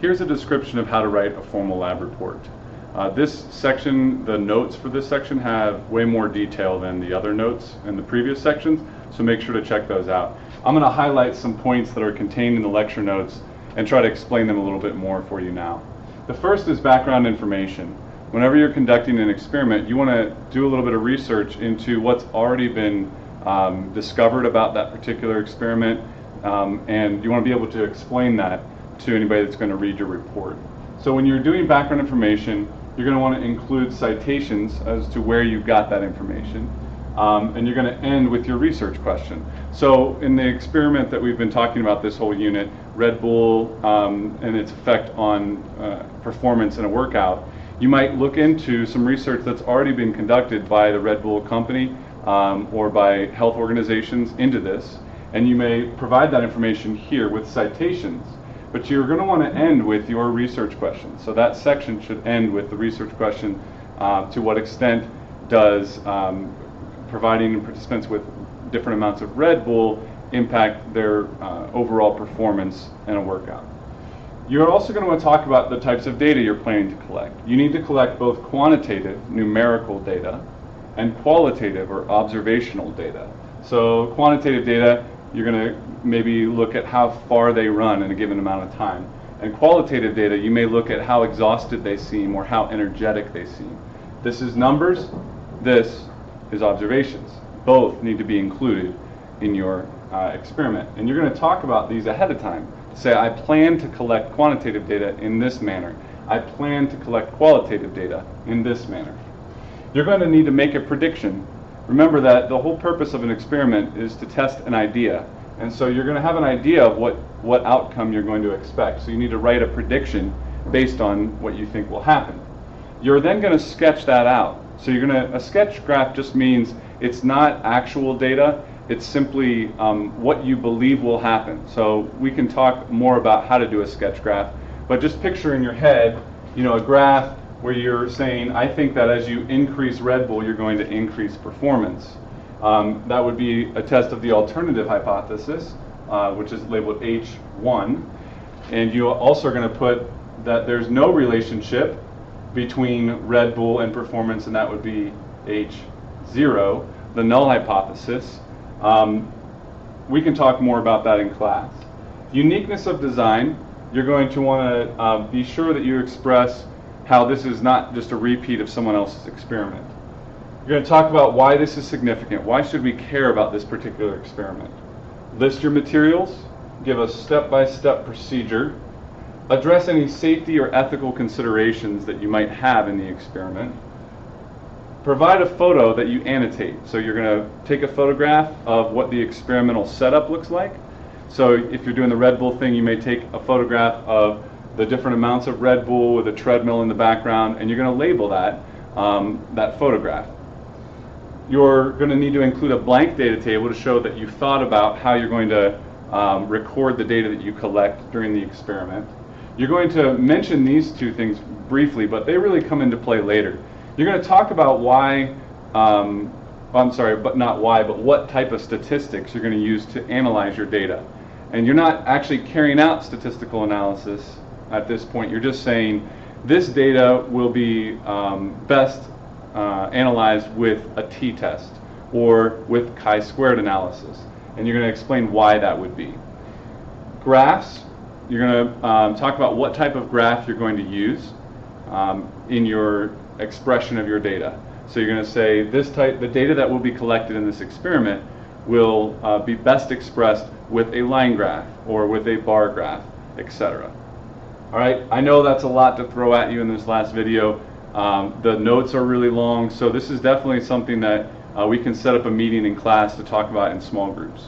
here's a description of how to write a formal lab report. This section, the notes for this section have way more detail than the other notes in the previous sections, so make sure to check those out. I'm going to highlight some points that are contained in the lecture notes and try to explain them a little bit more for you now. The first is background information. Whenever you're conducting an experiment, you want to do a little bit of research into what's already been discovered about that particular experiment, and you want to be able to explain that to anybody that's going to read your report. So when you're doing background information, you're going to want to include citations as to where you got that information, and you're going to end with your research question. So in the experiment that we've been talking about this whole unit, Red Bull and its effect on performance in a workout, you might look into some research that's already been conducted by the Red Bull company or by health organizations into this, and you may provide that information here with citations. But you're going to want to end with your research question. So that section should end with the research question. To what extent does providing participants with different amounts of Red Bull impact their overall performance in a workout? You're also going to want to talk about the types of data you're planning to collect. You need to collect both quantitative, numerical data, and qualitative or observational data. So quantitative data, you're going to maybe look at how far they run in a given amount of time. And qualitative data, you may look at how exhausted they seem or how energetic they seem. This is numbers, this is observations. Both need to be included in your experiment. And you're going to talk about these ahead of time. Say, I plan to collect quantitative data in this manner. I plan to collect qualitative data in this manner. You're going to need to make a prediction. Remember that the whole purpose of an experiment is to test an idea. And so you're going to have an idea of what outcome you're going to expect. So you need to write a prediction based on what you think will happen. You're then going to sketch that out. So a sketch graph just means it's not actual data, it's simply what you believe will happen. So we can talk more about how to do a sketch graph, but just picture in your head, a graph where you're saying, I think that as you increase Red Bull, you're going to increase performance. That would be a test of the alternative hypothesis, which is labeled H1. And you also are going to put that there's no relationship between Red Bull and performance, and that would be H0, the null hypothesis. We can talk more about that in class. Uniqueness of design, you're going to want to be sure that you express how this is not just a repeat of someone else's experiment. You're going to talk about why this is significant. Why should we care about this particular experiment? List your materials, give a step-by-step procedure, address any safety or ethical considerations that you might have in the experiment, provide a photo that you annotate. So you're going to take a photograph of what the experimental setup looks like. So if you're doing the Red Bull thing, you may take a photograph of the different amounts of Red Bull with a treadmill in the background, and you're going to label that photograph. You're going to need to include a blank data table to show that you've thought about how you're going to record the data that you collect during the experiment. You're going to mention these two things briefly, but they really come into play later. You're going to talk about why, but what type of statistics you're going to use to analyze your data. And you're not actually carrying out statistical analysis at this point. You're just saying this data will be best analyzed with a t-test or with chi-squared analysis. And you're going to explain why that would be. Graphs, you're going to talk about what type of graph you're going to use in your expression of your data. So you're going to say the data that will be collected in this experiment will be best expressed with a line graph or with a bar graph, etc. All right, I know that's a lot to throw at you in this last video. The notes are really long, so this is definitely something that we can set up a meeting in class to talk about in small groups.